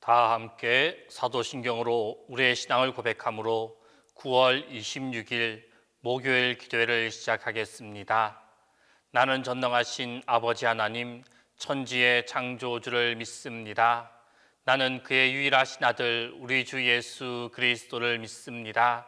다 함께 사도신경으로 우리의 신앙을 고백함으로 9월 26일 목요일 기도회를 시작하겠습니다. 나는 전능하신 아버지 하나님 천지의 창조주를 믿습니다. 나는 그의 유일하신 아들 우리 주 예수 그리스도를 믿습니다.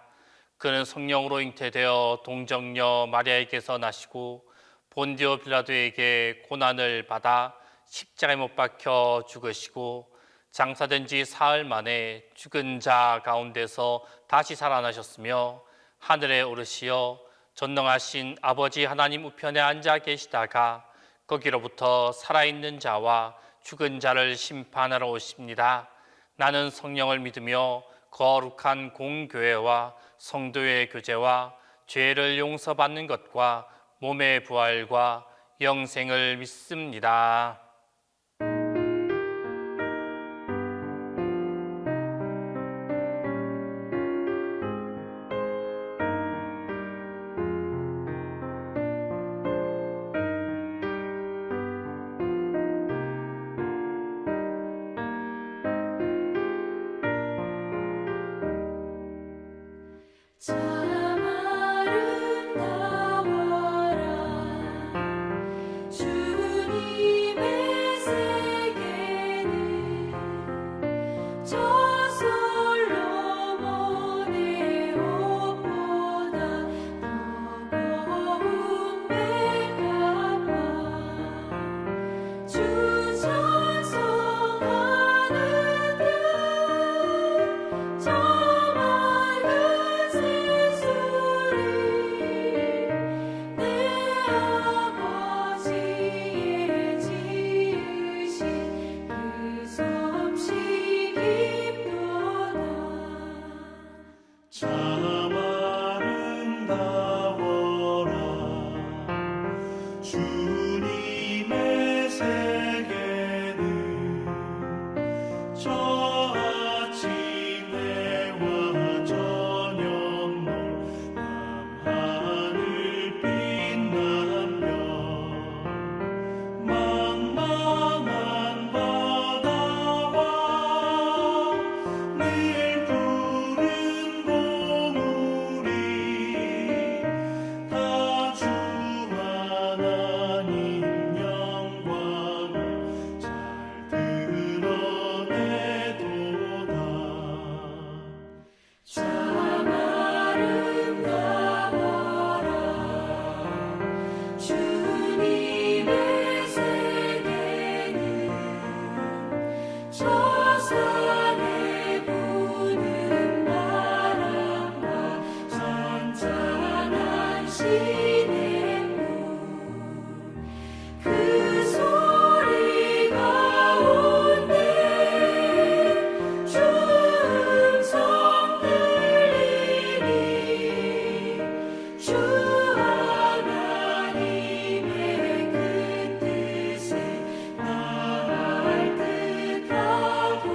그는 성령으로 잉태되어 동정녀 마리아에게서 나시고 본디오 빌라도에게 고난을 받아 십자가에 못 박혀 죽으시고 장사된 지 사흘 만에 죽은 자 가운데서 다시 살아나셨으며 하늘에 오르시어 전능하신 아버지 하나님 우편에 앉아 계시다가 거기로부터 살아있는 자와 죽은 자를 심판하러 오십니다. 나는 성령을 믿으며 거룩한 공교회와 성도의 교제와 죄를 용서받는 것과 몸의 부활과 영생을 믿습니다. 참 아름다워라 주님의 세계는 저 솔로몬의 옷보다 더 고운 백합화 주 찬송하는 듯 주님의 세계는 저 아침 해와 저녁 노을 밤하늘 빛나며茫茫한 바다와 늘 푸른 봉우리 다 주 하나님 영광을 잘 드러내도다. 참 아름다워라 주님의 세계는 저 산에 부는 바람과 잔잔한 시냇물 그 소리 가운데 주 음성 들리니 주 하나님의 그 뜻에 나을 뜻하도다.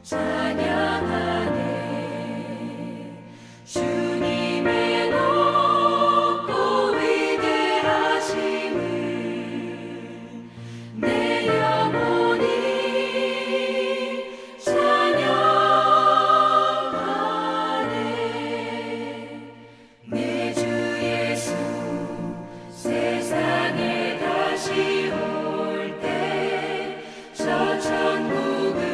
찬양하네. 주님의 높고 위대하심을 내 영혼이 찬양하네. 내 주 예수 세상에 다시 올 때 저 천국으로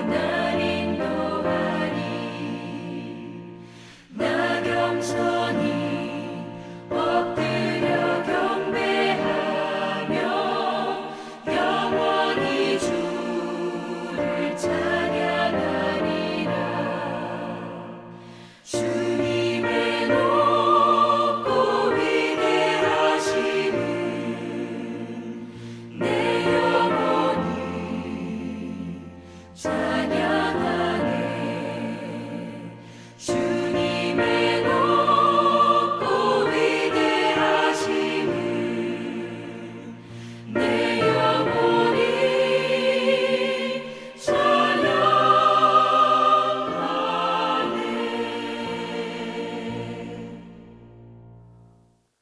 날 인도하리. 나 겸손히 엎드려 경배하며 영원히 주를 찬양하리라. 주님의 높고 위대하심을 내 영혼이 찬양하네. 주님의 높고 위대하심을 내 영혼이 찬양하네.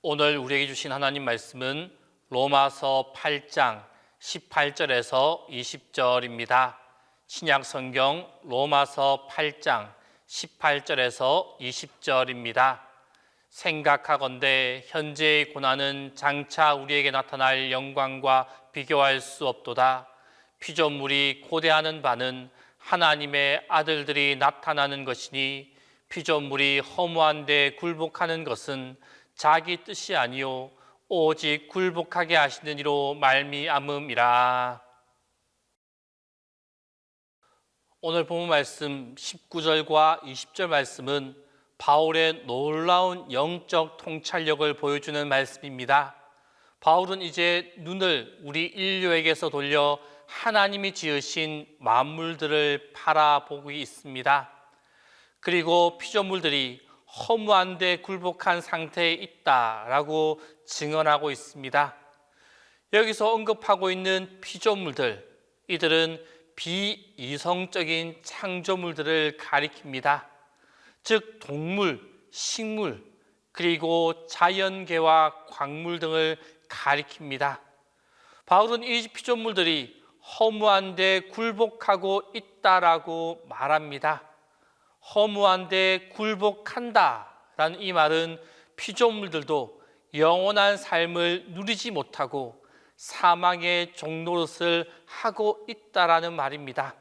오늘 우리에게 주신 하나님 말씀은 로마서 8장 18절에서 20절입니다. 신약 성경 로마서 8장 18절에서 20절입니다. 생각하건대 현재의 고난은 장차 우리에게 나타날 영광과 비교할 수 없도다. 피조물이 고대하는 바는 하나님의 아들들이 나타나는 것이니 피조물이 허무한 데 굴복하는 것은 자기 뜻이 아니요 오직 굴복하게 하시는 이로 말미암음이라. 오늘 본문 말씀 19절과 20절 말씀은 바울의 놀라운 영적 통찰력을 보여주는 말씀입니다. 바울은 이제 눈을 우리 인류에게서 돌려 하나님이 지으신 만물들을 바라보고 있습니다. 그리고 피조물들이 허무한 데 굴복한 상태에 있다라고 증언하고 있습니다. 여기서 언급하고 있는 피조물들, 이들은 비이성적인 창조물들을 가리킵니다. 즉 동물, 식물, 그리고 자연계와 광물 등을 가리킵니다. 바울은 이 피조물들이 허무한 데 굴복하고 있다라고 말합니다. 허무한 데 굴복한다라는 이 말은 피조물들도 영원한 삶을 누리지 못하고 사망의 종노릇을 하고 있다라는 말입니다.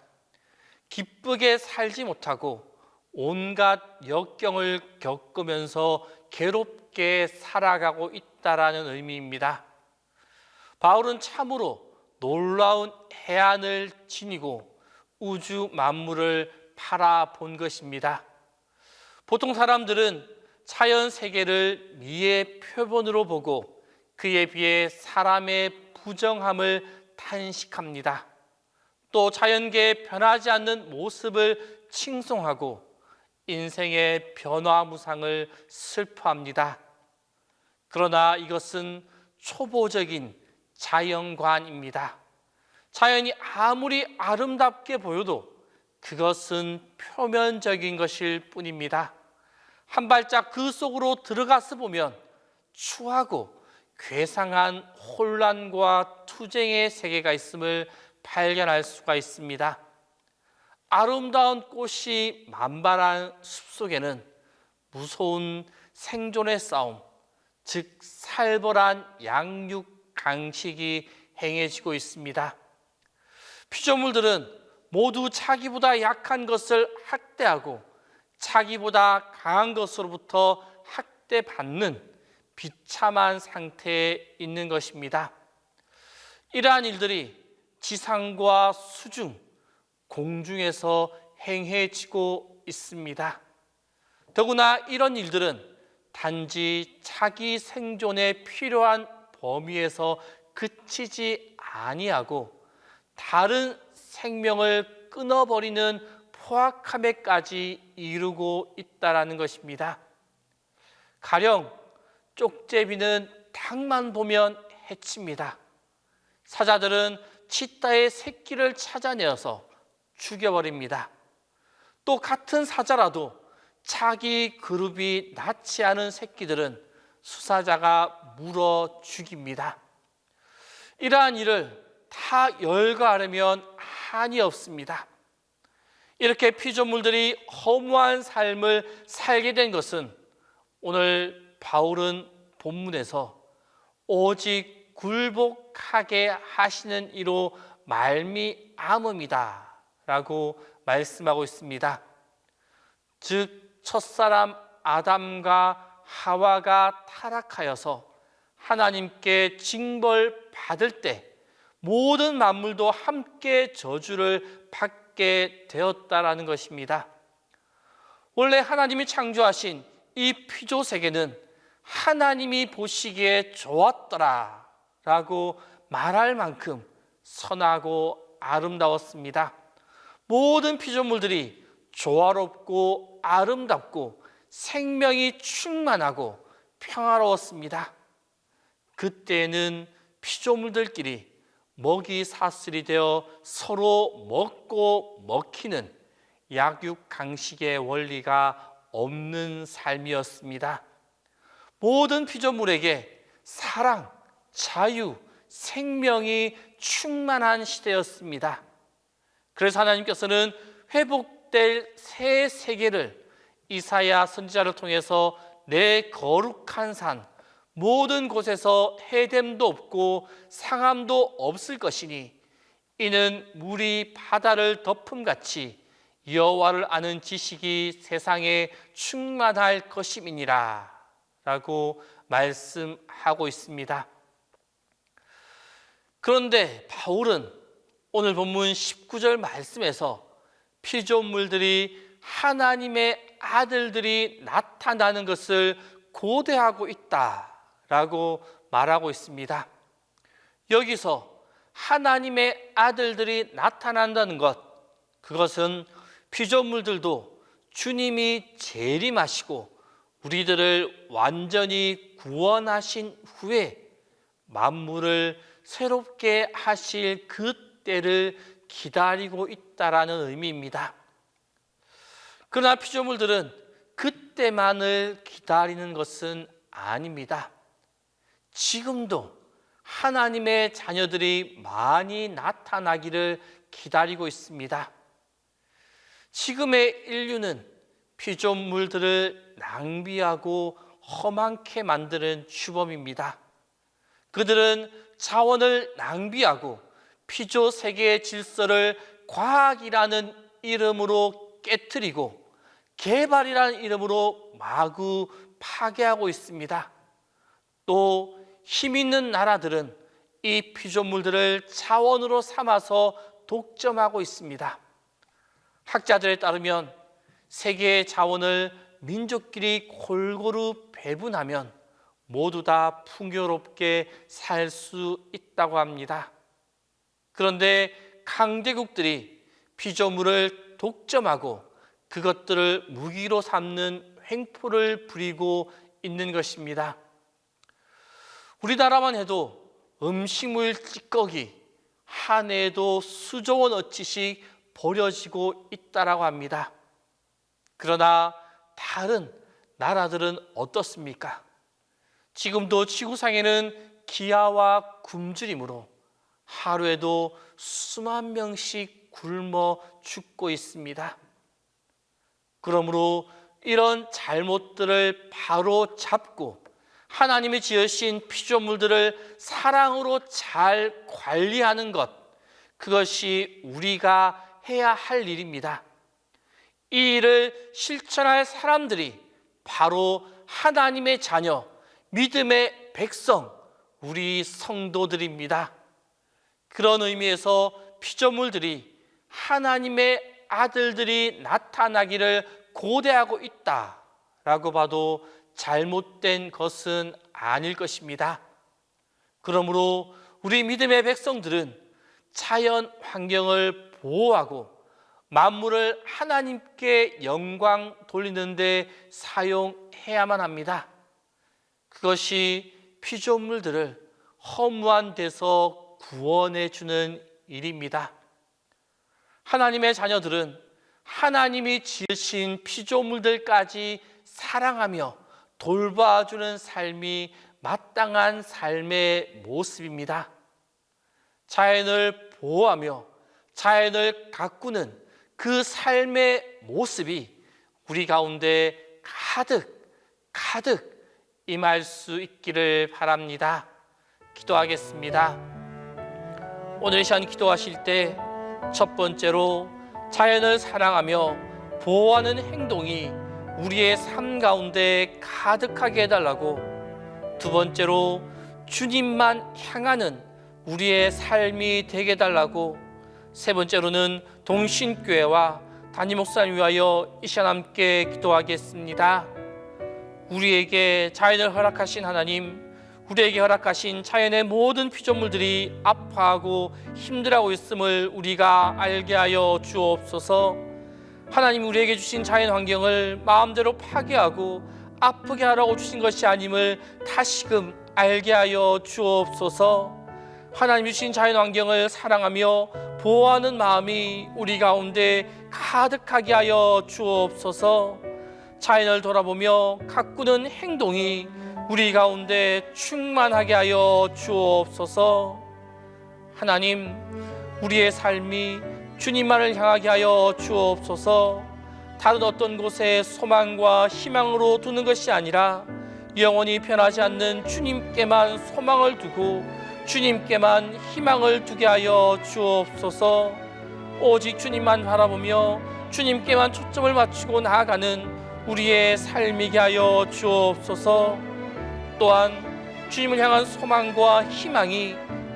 기쁘게 살지 못하고 온갖 역경을 겪으면서 괴롭게 살아가고 있다라는 의미입니다. 바울은 참으로 놀라운 해안을 지니고 우주 만물을 바라본 것입니다. 보통 사람들은 자연 세계를 미의 표본으로 보고 그에 비해 사람의 부정함을 탄식합니다. 또 자연계의 변하지 않는 모습을 칭송하고 인생의 변화무상을 슬퍼합니다. 그러나 이것은 초보적인 자연관입니다. 자연이 아무리 아름답게 보여도 그것은 표면적인 것일 뿐입니다. 한 발짝 그 속으로 들어가서 보면 추하고 괴상한 혼란과 투쟁의 세계가 있음을 발견할 수가 있습니다. 아름다운 꽃이 만발한 숲속에는 무서운 생존의 싸움, 즉 살벌한 양육 강식이 행해지고 있습니다. 피조물들은 모두 자기보다 약한 것을 학대하고 자기보다 강한 것으로부터 학대받는 비참한 상태에 있는 것입니다. 이러한 일들이 지상과 수중, 공중에서 행해지고 있습니다. 더구나 이런 일들은 단지 자기 생존에 필요한 범위에서 그치지 아니하고 다른 생명을 끊어버리는 포악함에까지 이르고 있다는 것입니다. 가령 쪽제비는 닭만 보면 해칩니다. 사자들은 치타의 새끼를 찾아내어서 죽여버립니다. 또 같은 사자라도 자기 그룹이 낳지 않은 새끼들은 수사자가 물어 죽입니다. 이러한 일을 다 열거하려면 한이 없습니다. 이렇게 피조물들이 허무한 삶을 살게 된 것은 오늘 바울은 본문에서 오직 굴복하게 하시는 이로 말미암음이다 라고 말씀하고 있습니다. 즉 첫사람 아담과 하와가 타락하여서 하나님께 징벌받을 때 모든 만물도 함께 저주를 받게 되었다라는 것입니다. 원래 하나님이 창조하신 이 피조 세계는 하나님이 보시기에 좋았더라 라고 말할 만큼 선하고 아름다웠습니다. 모든 피조물들이 조화롭고 아름답고 생명이 충만하고 평화로웠습니다. 그때는 피조물들끼리 먹이 사슬이 되어 서로 먹고 먹히는 약육강식의 원리가 없는 삶이었습니다. 모든 피조물에게 사랑, 자유, 생명이 충만한 시대였습니다. 그래서 하나님께서는 회복될 새 세계를 이사야 선지자를 통해서 내 거룩한 산 모든 곳에서 해됨도 없고 상함도 없을 것이니 이는 물이 바다를 덮음같이 여호와를 아는 지식이 세상에 충만할 것임이니라 라고 말씀하고 있습니다. 그런데 바울은 오늘 본문 19절 말씀에서 피조물들이 하나님의 아들들이 나타나는 것을 고대하고 있다라고 말하고 있습니다. 여기서 하나님의 아들들이 나타난다는 것, 그것은 피조물들도 주님이 재림하시고 우리들을 완전히 구원하신 후에 만물을 새롭게 하실 그 때를 기다리고 있다라는 의미입니다. 그러나 피조물들은 그때만을 기다리는 것은 아닙니다. 지금도 하나님의 자녀들이 많이 나타나기를 기다리고 있습니다. 지금의 인류는 피조물들을 낭비하고 험한게 만드는 주범입니다. 그들은 자원을 낭비하고 피조 세계의 질서를 과학이라는 이름으로 깨트리고 개발이라는 이름으로 마구 파괴하고 있습니다. 또 힘 있는 나라들은 이 피조물들을 자원으로 삼아서 독점하고 있습니다. 학자들에 따르면 세계의 자원을 민족끼리 골고루 배분하면 모두 다 풍요롭게 살 수 있다고 합니다. 그런데 강대국들이 피조물을 독점하고 그것들을 무기로 삼는 횡포를 부리고 있는 것입니다. 우리나라만 해도 음식물 찌꺼기 한 해에도 수조 원어치씩 버려지고 있다고 합니다. 그러나 다른 나라들은 어떻습니까? 지금도 지구상에는 기아와 굶주림으로 하루에도 수만 명씩 굶어 죽고 있습니다. 그러므로 이런 잘못들을 바로 잡고 하나님이 지으신 피조물들을 사랑으로 잘 관리하는 것, 그것이 우리가 해야 할 일입니다. 이 일을 실천할 사람들이 바로 하나님의 자녀, 믿음의 백성, 우리 성도들입니다. 그런 의미에서 피조물들이 하나님의 아들들이 나타나기를 고대하고 있다라고 봐도 잘못된 것은 아닐 것입니다. 그러므로 우리 믿음의 백성들은 자연 환경을 보호하고 만물을 하나님께 영광 돌리는 데 사용해야만 합니다. 그것이 피조물들을 허무한 데서 구원해 주는 일입니다. 하나님의 자녀들은 하나님이 지으신 피조물들까지 사랑하며 돌봐주는 삶이 마땅한 삶의 모습입니다. 자연을 보호하며 자연을 가꾸는 그 삶의 모습이 우리 가운데 가득 임할 수 있기를 바랍니다. 기도하겠습니다. 오늘 이 시간 기도하실 때 첫 번째로 자연을 사랑하며 보호하는 행동이 우리의 삶 가운데 가득하게 해달라고, 두 번째로 주님만 향하는 우리의 삶이 되게 해달라고, 세 번째로는 동신교회와 담임 목사님 위하여 이 시간 함께 기도하겠습니다. 우리에게 자연을 허락하신 하나님, 우리에게 허락하신 자연의 모든 피조물들이 아파하고 힘들어하고 있음을 우리가 알게 하여 주옵소서. 하나님, 우리에게 주신 자연 환경을 마음대로 파괴하고 아프게 하라고 주신 것이 아님을 다시금 알게 하여 주옵소서. 하나님 주신 자연 환경을 사랑하며 보호하는 마음이 우리 가운데 가득하게 하여 주옵소서. 자연을 돌아보며 가꾸는 행동이 우리 가운데 충만하게 하여 주옵소서. 하나님, 우리의 삶이 주님만을 향하게 하여 주옵소서. 다른 어떤 곳에 소망과 희망으로 두는 것이 아니라 영원히 변하지 않는 주님께만 소망을 두고 주님께만 희망을 두게 하여 주옵소서. 오직 주님만 바라보며 주님께만 초점을 맞추고 나아가는 우리의 삶이게 하여 주옵소서. 또한 주님을 향한 소망과 희망이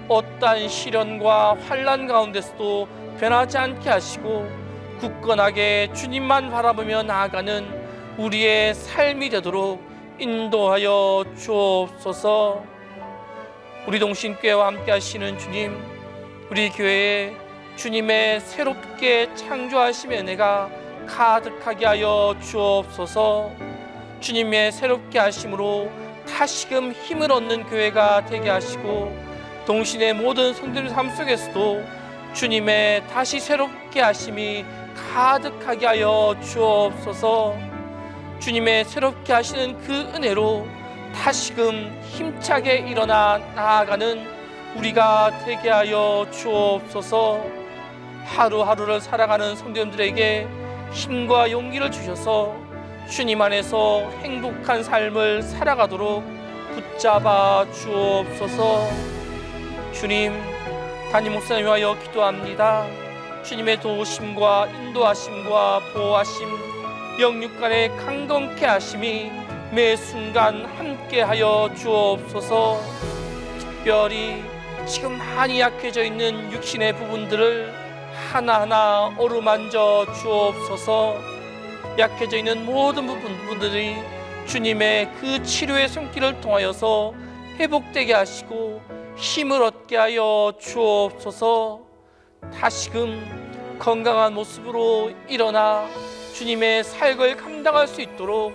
어떠한 시련과 환난 가운데서도 변하지 않게 하시고 굳건하게 주님만 바라보며 나아가는 우리의 삶이 되도록 인도하여 주옵소서. 우리 동신교회와 함께 하시는 주님, 우리 교회에 주님의 새롭게 창조하심의 은혜가 가득하게 하여 주옵소서. 주님의 새롭게 하심으로 다시금 힘을 얻는 교회가 되게 하시고, 동신의 모든 성도들 삶 속에서도 주님의 다시 새롭게 하심이 가득하게 하여 주옵소서. 주님의 새롭게 하시는 그 은혜로 다시금 힘차게 일어나 나아가는 우리가 되게 하여 주옵소서. 하루하루를 살아가는 성도님들에게 힘과 용기를 주셔서 주님 안에서 행복한 삶을 살아가도록 붙잡아 주옵소서. 주님, 담임 목사님 위하여 기도합니다. 주님의 도우심과 인도하심과 보호하심, 영육간의 강건케 하심이 매 순간 함께하여 주옵소서. 특별히 지금 많이 약해져 있는 육신의 부분들을 하나하나 어루만져 주옵소서. 약해져 있는 모든 부분들이 주님의 그 치료의 손길을 통하여서 회복되게 하시고 힘을 얻게 하여 주옵소서. 다시금 건강한 모습으로 일어나 주님의 사역을 감당할 수 있도록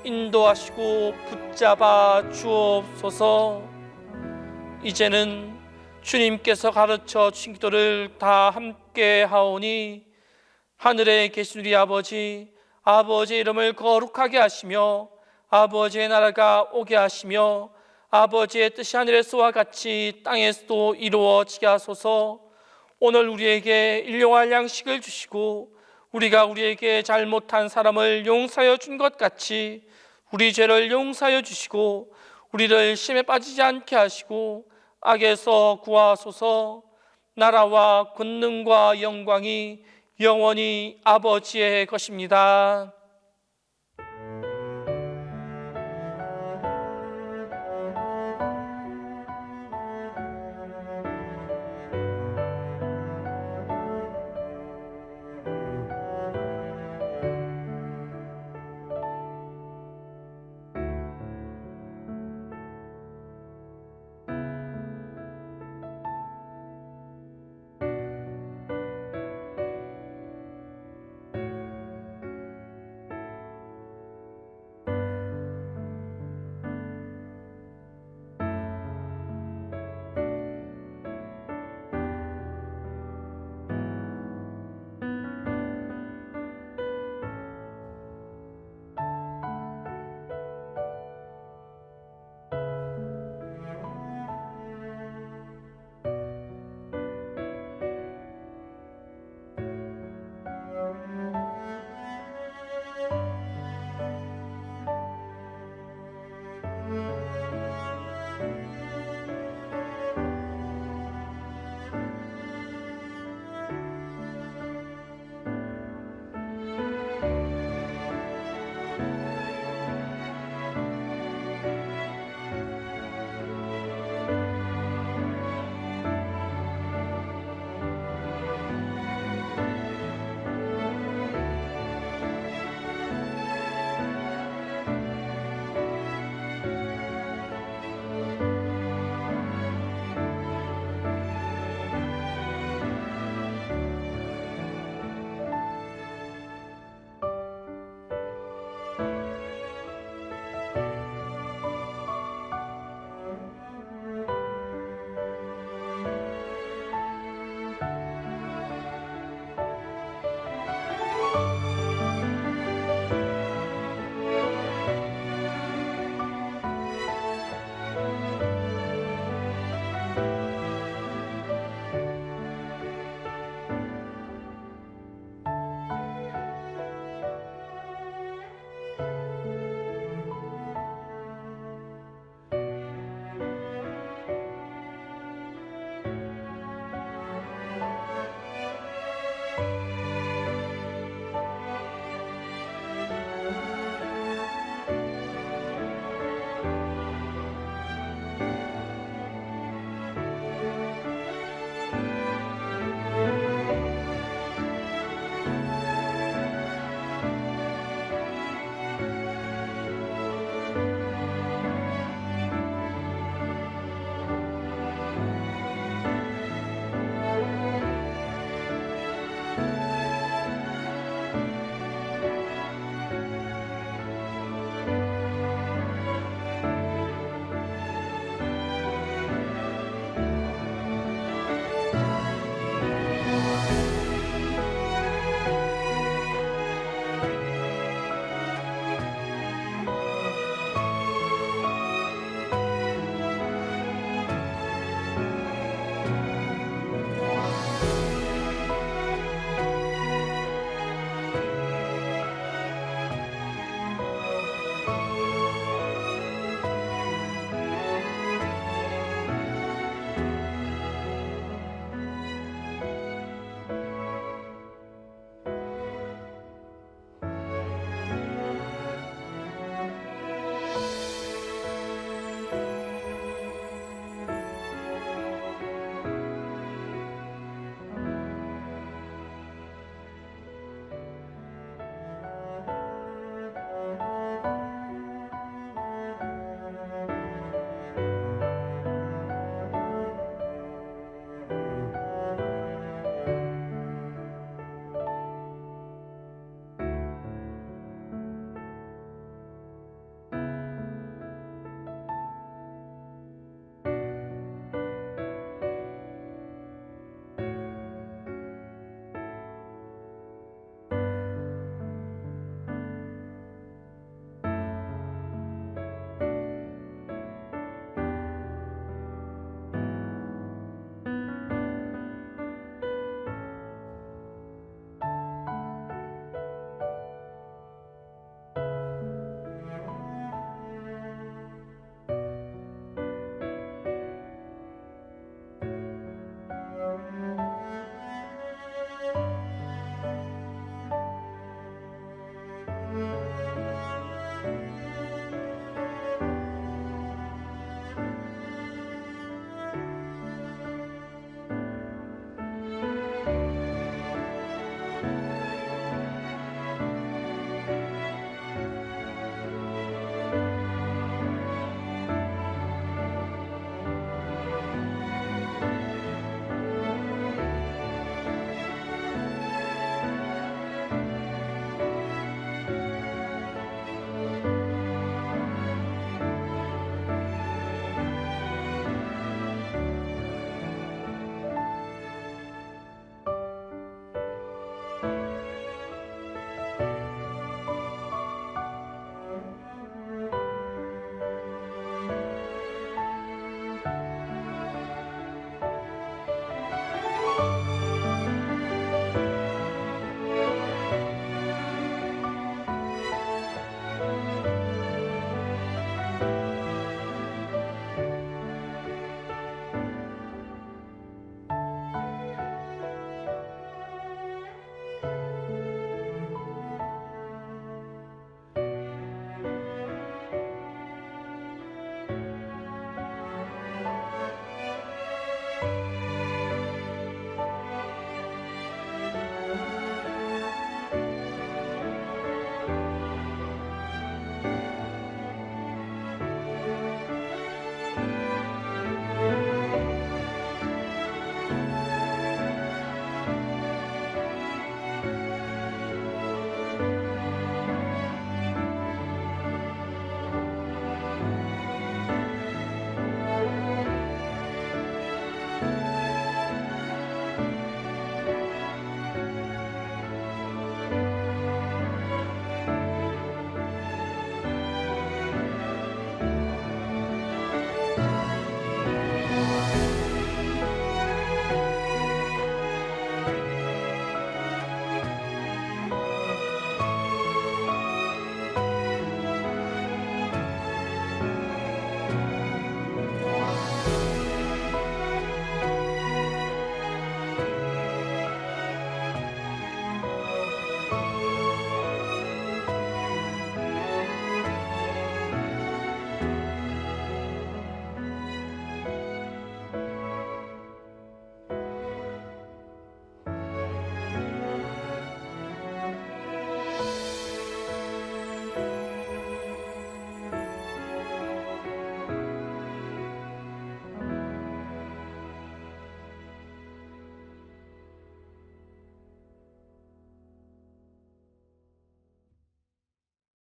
인도하시고 붙잡아 주옵소서. 이제는 주님께서 가르쳐 주신 기도를 다 함께 하오니, 하늘에 계신 우리 아버지, 아버지의 이름을 거룩하게 하시며 아버지의 나라가 오게 하시며 아버지의 뜻이 하늘에서와 같이 땅에서도 이루어지게 하소서. 오늘 우리에게 일용할 양식을 주시고 우리가 우리에게 잘못한 사람을 용서하여 준 것 같이 우리 죄를 용서하여 주시고 우리를 시험에 빠지지 않게 하시고 악에서 구하소서. 나라와 권능과 영광이 영원히 아버지의 것입니다.